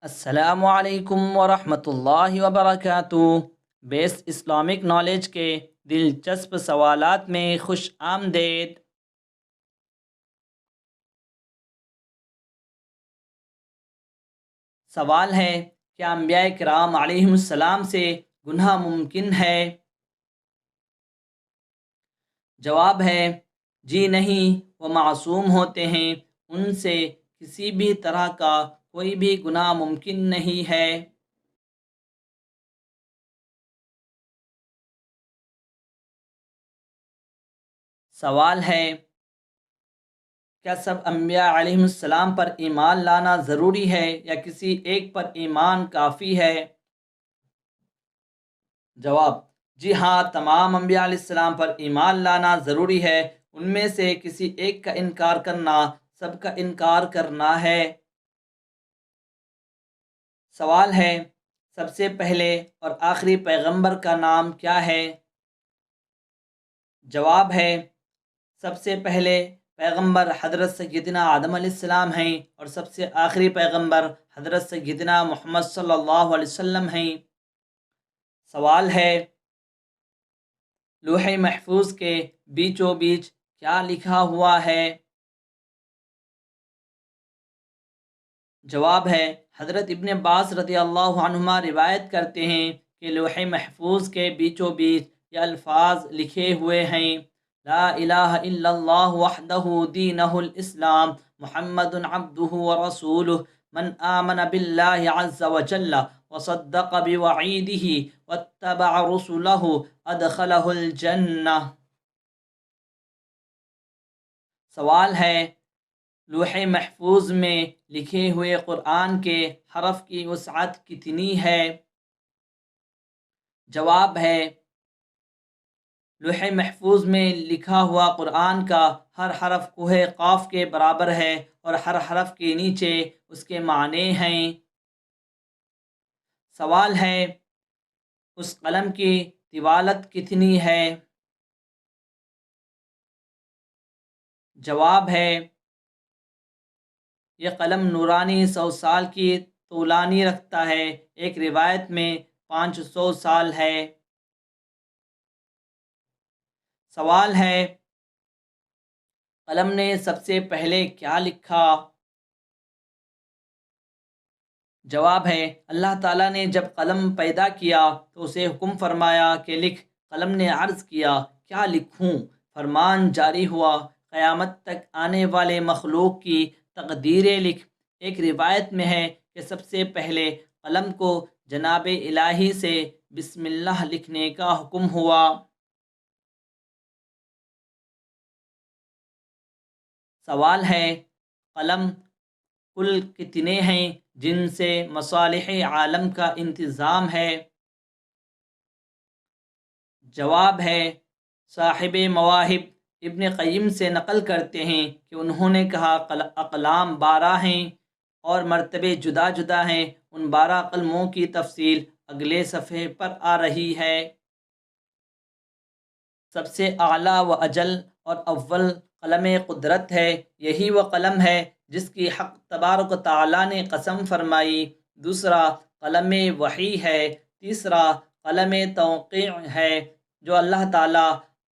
السلام علیکم ورحمۃ اللہ وبرکاتہ۔ بیس اسلامک نالج کے دلچسپ سوالات میں خوش آمدید۔ سوال ہے، کیا انبیاء کرام علیہم السلام سے گناہ ممکن ہے؟ جواب ہے جی نہیں، وہ معصوم ہوتے ہیں، ان سے کسی بھی طرح کا کوئی بھی گناہ ممکن نہیں ہے۔ سوال ہے، کیا سب انبیاء علیہم السلام پر ایمان لانا ضروری ہے یا کسی ایک پر ایمان کافی ہے؟ جواب، جی ہاں، تمام انبیاء علیہ السلام پر ایمان لانا ضروری ہے۔ ان میں سے کسی ایک کا انکار کرنا سب کا انکار کرنا ہے۔ سوال ہے، سب سے پہلے اور آخری پیغمبر کا نام کیا ہے؟ جواب ہے، سب سے پہلے پیغمبر حضرت سیدنا آدم علیہ السلام ہیں اور سب سے آخری پیغمبر حضرت سیدنا محمد صلی اللہ علیہ وسلم ہیں۔ سوال ہے، لوح محفوظ کے بیچوں بیچ کیا لکھا ہوا ہے؟ جواب ہے، حضرت ابن عباس رضی اللہ عنہما روایت کرتے ہیں کہ لوح محفوظ کے بیچوں بیچ یہ الفاظ لکھے ہوئے ہیں: لا الہ الا اللہ وحدہ دینہ الاسلام محمد عبدہ ورسولہ من آمن باللہ عز وجل وصدق بوعیدہ واتبع رسلہ ادخلہ الجنہ۔ سوال ہے، لوح محفوظ میں لکھے ہوئے قرآن کے حرف کی وسعت کتنی ہے؟ جواب ہے، لوح محفوظ میں لکھا ہوا قرآن کا ہر حرف کوہ قاف کے برابر ہے اور ہر حرف کے نیچے اس کے معنی ہیں۔ سوال ہے، اس قلم کی طوالت کتنی ہے؟ جواب ہے، یہ قلم نورانی 100 سال کی طولانی رکھتا ہے، ایک روایت میں 500 سال ہے۔ سوال ہے، قلم نے سب سے پہلے کیا لکھا؟ جواب ہے، اللہ تعالیٰ نے جب قلم پیدا کیا تو اسے حکم فرمایا کہ لکھ۔ قلم نے عرض کیا، کیا لکھوں؟ فرمان جاری ہوا، قیامت تک آنے والے مخلوق کی تقدیریں لکھ۔ ایک روایت میں ہے کہ سب سے پہلے قلم کو جناب الہی سے بسم اللہ لکھنے کا حکم ہوا۔ سوال ہے، قلم کل کتنے ہیں جن سے مصالح عالم کا انتظام ہے؟ جواب ہے، صاحب مواہب ابن قیم سے نقل کرتے ہیں کہ انہوں نے کہا اقلام 12 ہیں اور مرتبے جدا جدا ہیں۔ ان 12 قلموں کی تفصیل اگلے صفحے پر آ رہی ہے۔ سب سے اعلیٰ و اجل اور اول قلم قدرت ہے، یہی وہ قلم ہے جس کی حق تبارک و تعالیٰ نے قسم فرمائی۔ دوسرا قلم وحی ہے۔ تیسرا قلم توقیع ہے جو اللہ تعالیٰ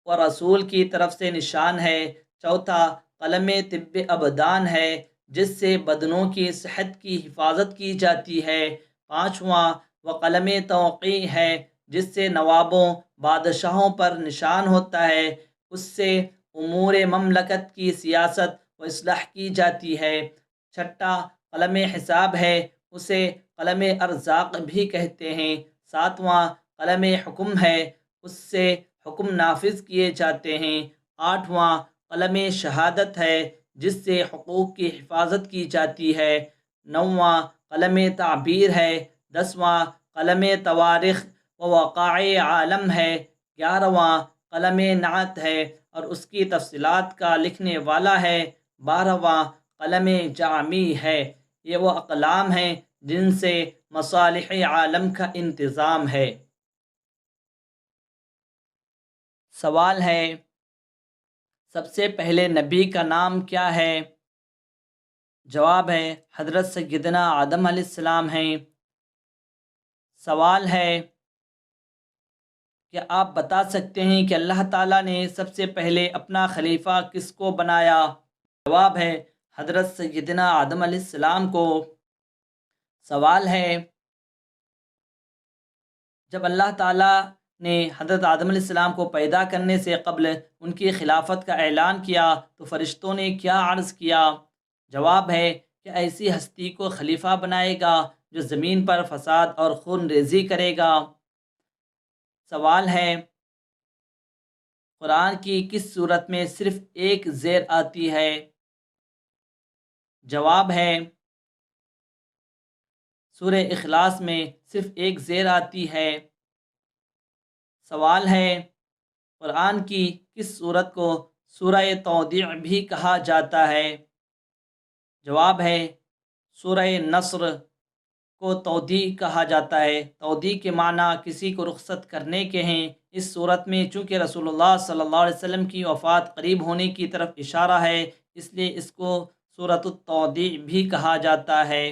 و رسول کی طرف سے نشان ہے۔ چوتھا قلم طب ابدان ہے جس سے بدنوں کی صحت کی حفاظت کی جاتی ہے۔ پانچواں وہ قلم توقیع ہے جس سے نوابوں بادشاہوں پر نشان ہوتا ہے، اس سے امور مملکت کی سیاست و اصلاح کی جاتی ہے۔ چھٹا قلم حساب ہے، اسے قلم ارزاق بھی کہتے ہیں۔ ساتواں قلم حکم ہے، اس سے حکم نافذ کیے جاتے ہیں۔ آٹھواں قلم شہادت ہے جس سے حقوق کی حفاظت کی جاتی ہے۔ نواں قلم تعبیر ہے۔ دسواں قلم توارخ و وقائع عالم ہے۔ 11واں قلم نعت ہے اور اس کی تفصیلات کا لکھنے والا ہے۔ 12واں قلم جامی ہے۔ یہ وہ اقلام ہیں جن سے مصالح عالم کا انتظام ہے۔ سوال ہے، سب سے پہلے نبی کا نام کیا ہے؟ جواب ہے حضرت سیدنا آدم علیہ السلام ہیں۔ سوال ہے کہ آپ بتا سکتے ہیں کہ اللہ تعالیٰ نے سب سے پہلے اپنا خلیفہ کس کو بنایا؟ جواب ہے حضرت سیدنا آدم علیہ السلام کو۔ سوال ہے جب اللہ تعالیٰ نے حضرت آدم علیہ السلام کو پیدا کرنے سے قبل ان کی خلافت کا اعلان کیا تو فرشتوں نے کیا عرض کیا؟ جواب ہے کہ ایسی ہستی کو خلیفہ بنائے گا جو زمین پر فساد اور خون ریزی کرے گا۔ سوال ہے قرآن کی کس صورت میں صرف ایک زیر آتی ہے؟ جواب ہے سورہ اخلاص میں صرف ایک زیر آتی ہے۔ سوال ہے قرآن کی کس صورت کو سورہ توضیع بھی کہا جاتا ہے؟ جواب ہے سورہ نصر کو توضیع کہا جاتا ہے۔ توضیع کے معنی کسی کو رخصت کرنے کے ہیں۔ اس صورت میں چونکہ رسول اللہ صلی اللہ علیہ وسلم کی وفات قریب ہونے کی طرف اشارہ ہے، اس لیے اس کو سورۃ التوضیع بھی کہا جاتا ہے۔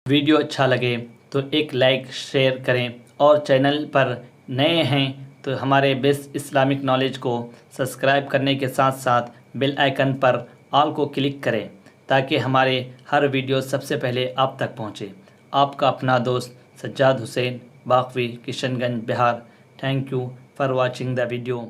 ویڈیو اچھا لگے تو ایک لائک شیئر کریں، اور چینل پر نئے ہیں تو ہمارے بیس اسلامک نالج کو سبسکرائب کرنے کے ساتھ ساتھ بیل آئیکن پر آل کو کلک کریں تاکہ ہمارے ہر ویڈیو سب سے پہلے آپ تک پہنچے۔ آپ کا اپنا دوست Sajjad Hussain, Baqavi, Kishanganj, Bihar. Thank you for watching the video.